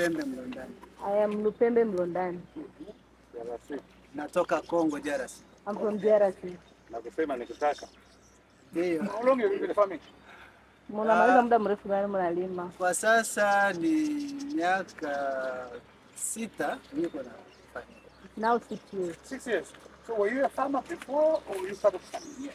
Lupembe Mlondani. I am Lupembe Mlondani. Natoka Congo, DRC. I'm from DRC. Nakusema nikitaka. Ndio. How long have you been farming? Mnamaliza muda mrefu gani mnalima? Kwa sasa ni miaka 6 niko na farming. Now 6 years. 6 years. So were you a farmer before or you started farming here?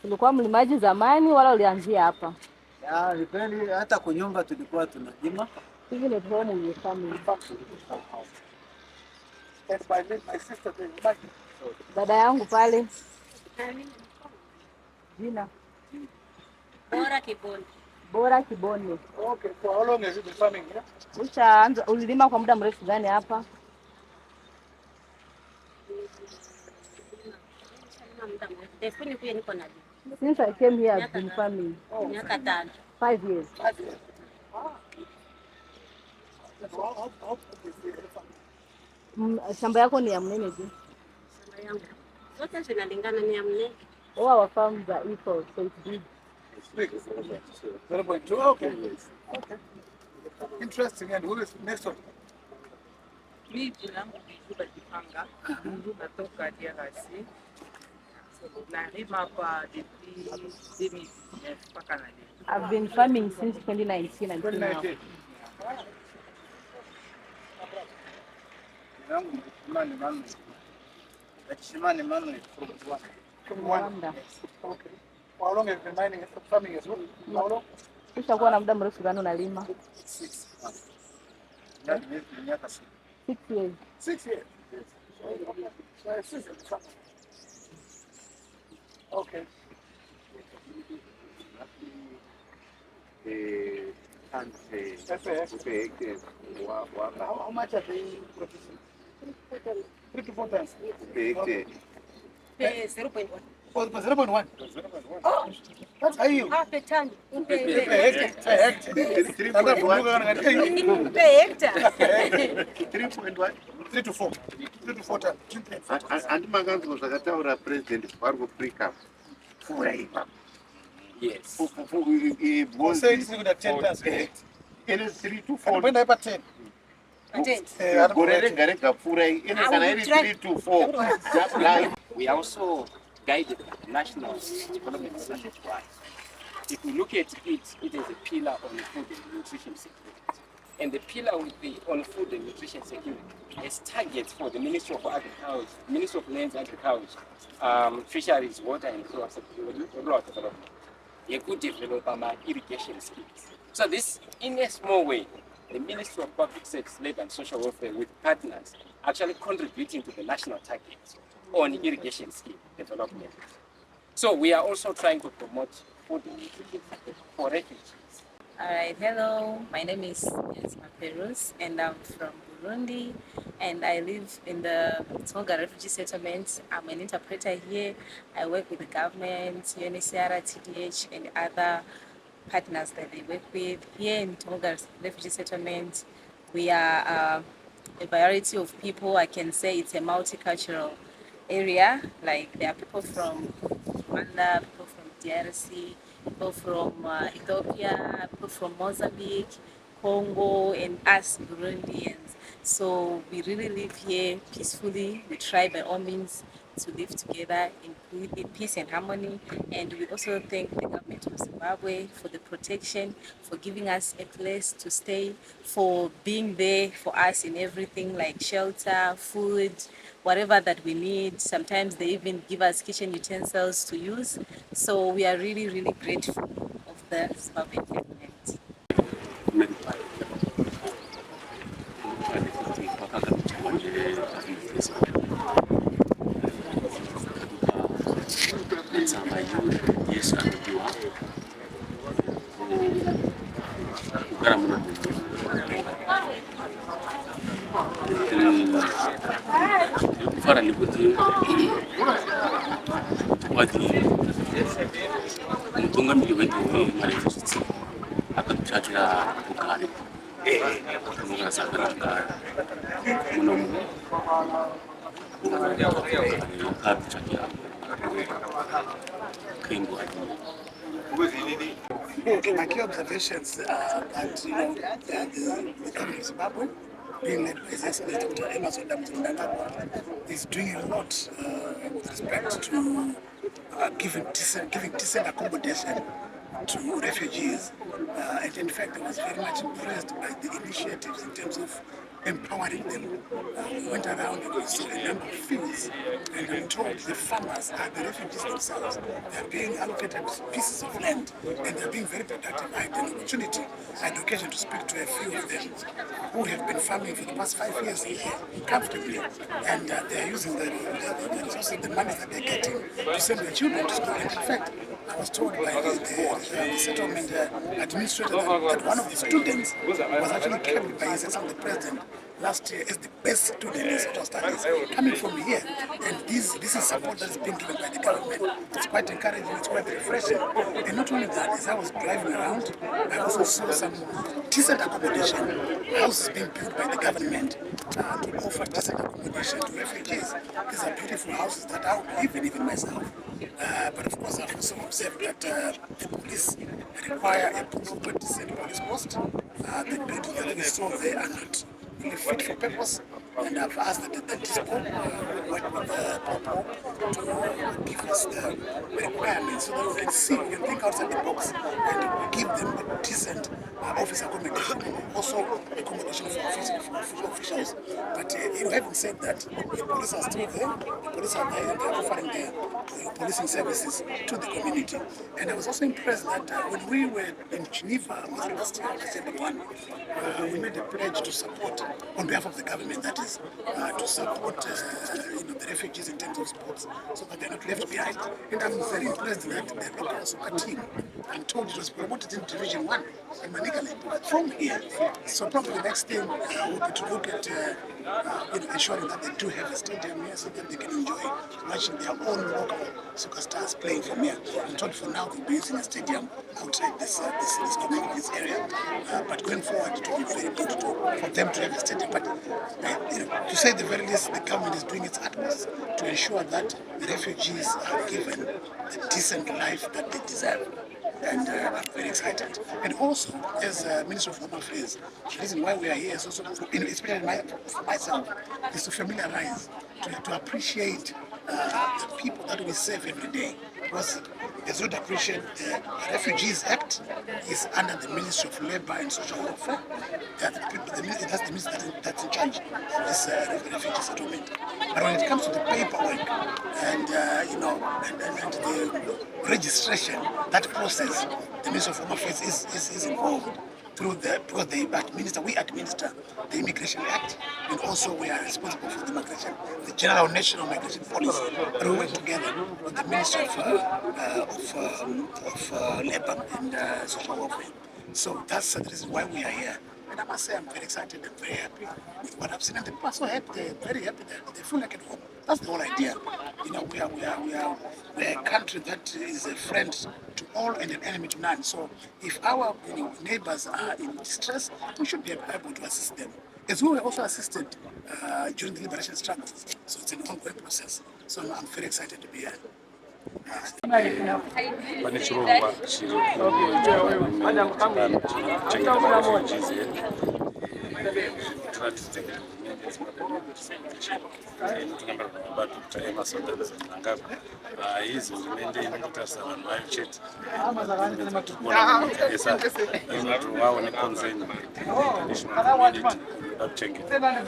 Ulikuwa mlimaji zamani wala ulianzia hapa? Ni kweli hata kwa nyumba tulikuwa tunalima. Hivi ni home ni farming. My sister there. Dada yangu pale. Jina. Bora Kibone. Okay, for how long has you been farming here? Ushaanza ulilima kwa muda mrefu gani hapa? Since I came here I've been farming. 5 years. 5 years. Shamba yako ni ya mnene tu? Shamba yangu zote zinalingana ni ya mnene. Our farms are equal, so it's big. It's big. 0.2. Okay. Okay. Interesting. And who is next one? Mimi jina langu ni Chipinge, natoka DRC. Nalima hapa depuis 2019 mpaka na leo. I've been farming since 2019 until now. From Rwanda. Okay. How long have you been mining and farming as well? How long? Ushakuwa na muda mrefu gani unalima? 6 months. 6 years. 6 years. Okay. How much are they producing? 3 to 4 tons. 0.1. Oh, 0.1. Oh, that's high yield. Per ton. Per hectare. 3.1. 3 to 4. 3 to 4 tons. And maganzo zakataura president wargo precap. Yes. For saying it's good at 10 tons. It is 3 to 4. When I put 10. We also guided the National Development Strategy. If we look at it, it is a pillar on food and nutrition security. And the pillar on food and nutrition security is targets for the Ministry of Agriculture, Ministry of Lands, Agriculture, Fisheries, Water and Rural Development. You could develop irrigation schemes. So this, in a small way, the Ministry of Public Service, Labour and Social Welfare with partners actually contributing to the national targets on irrigation scheme development. So we are also trying to promote food and nutrition for refugees. Alright, hello, my name is Perus and I'm from Burundi and I live in the Tongogara Refugee Settlement. I'm an interpreter here. I work with the government, UNHCR, TDH and other partners that they work with. Here in Tongogara Refugee Settlement, we are a variety of people. I can say it's a multicultural area. Like there are people from Rwanda, people from DRC, people from Ethiopia, people from Mozambique, Congo, and us Burundians. So we really live here peacefully. We try by all means to live together in peace and harmony. And we also thank the government of Zimbabwe for the protection, for giving us a place to stay, for being there for us in everything like shelter, food, whatever that we need. Sometimes they even give us kitchen utensils to use. So we are really, really grateful of the Zimbabwean government. My key observations that Zimbabwe being led by His Excellency Dr. Emerson is doing a lot with respect to giving decent accommodation to refugees. And in fact, I was very much impressed by the initiatives in terms of empowering them. We went around and we saw a number of fields, and I'm told the farmers are the refugees themselves. They're being allocated pieces of land, and they're being very productive. I had an opportunity, I had occasion to speak to a few of them who have been farming for the past 5 years here comfortably, and they're using the resources, the money that they're getting to send their children to school. And in fact, I was told by the settlement administrator that one of the students was actually carried by His Excellency the President last year as the best student in social studies coming from here. And this is support that is being given by the government. It's quite encouraging, it's quite refreshing. And not only that, as I was driving around, I also saw some decent accommodation, houses being built by the government to offer decent accommodation to refugees. These are beautiful houses that I would live in, even myself. But of course, I've also observed that the police require a proper decent police post. The buildings that we saw there are not really fit for purpose, and I've asked that the DISPO work with the Popo to give us the requirements so that we can see, we can think outside the box and give them a decent office accommodation and also accommodation for officials. But having said that, the police are still there, the police are there, and they're offering their policing services to the community. And I was also impressed that when we were in Geneva, was the last year of December 1, we made a pledge to support, on behalf of the government, that is, to support the refugees in terms of sports, so that they're not left behind. And I'm very impressed that the local soccer team, I'm told it was promoted in Division 1 in Manicaland from here. So probably the next thing would be to look at ensuring that they do have a stadium here so that they can enjoy watching their own local soccer stars playing from here. I'm told for now they'll be using a stadium outside this area. But going forward, it will be very good for them to have a stadium. But to say the very least, the government is doing its utmost to ensure that the refugees are given the decent life that they deserve. And I'm very excited. And also, as Minister of Home Affairs, the reason why we are here is also, especially for myself, is to familiarize, to appreciate the people that we serve every day. Because as you'd appreciate, the Refugees Act is under the Ministry of Labour and Social Welfare. That's the ministry that's in charge of this refugee settlement. But when it comes to the paperwork and the registration, that process, the Ministry of Home Affairs is involved because we administer the Immigration Act, and also we are responsible for the migration, the General National Migration Policy. But we work together with the Ministry of Labour and Social Welfare. So that's the reason why we are here. And I must say I'm very excited and very happy with what I've seen. And the people are so happy, they're very happy, they feel like at home. That's the whole idea. We are a country that is a friend to all and an enemy to none. So if our neighbors are in distress, we should be able to assist them. As we were also assisted during the liberation struggle. So it's an ongoing process. So I'm very excited to be here. Pane chirongwa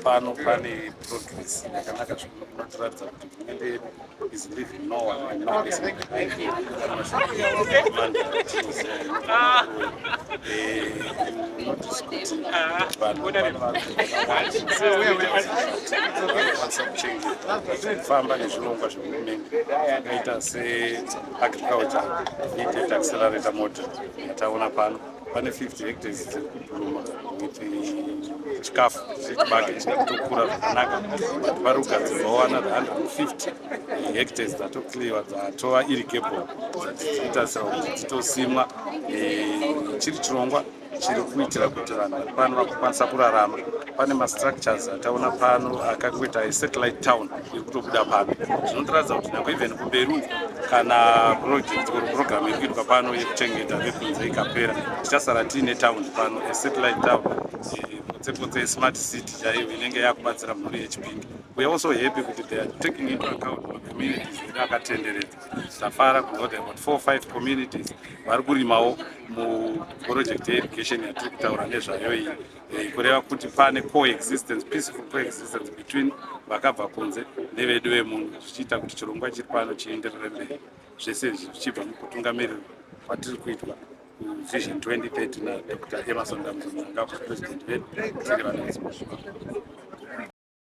pano pane progress yakanaka zvinotiratidza kuti hurumende yedu is leaving no one and no one famba nezvirongwa zvehurumende zvakaita seagriculture needed accelerator model yataona pano pane 50 hectares dziri kubhuruma with chikafu chechibage chinotokura zvakanaka but vari kugadzirwawo another 150 hectares dzatokliwa dzatova irrigable dzinotarisira kuti dzitosimwa chiri chirongwa chiri kuitira kuti vanhu vari pano vakwanisa kurarama. Pane mastructures ataona pano akakuita satellite town iri kutobuda pano. Zvinotaridza kuti nyange even kumberi kana project or program iri kuitwa pano yekuchengeta vekunze ikapera, tichasara tiine town pano, satellite town, kunze smart city chaiyo inenge yakubatsira mhuri yeChipinge. We are also happy kuti they are taking into account communities akatenderedza. Tafara kunoda about 4 or 5 communities vari kurimawo muproject yeirrigation yatiri kutaura nezvayo iyi, kureva kuti pane coexistence, peaceful coexistence between vakabva kunze nevedu vemunhu, zvichiita kuti chirongwa chiri pano chienderere mberi, zvese zvichibva mukutungamirira kwatiri kuitwa Vision 2030 naDr. Emerson Damuzanga, president wedu, tiri vana veZimbabwe.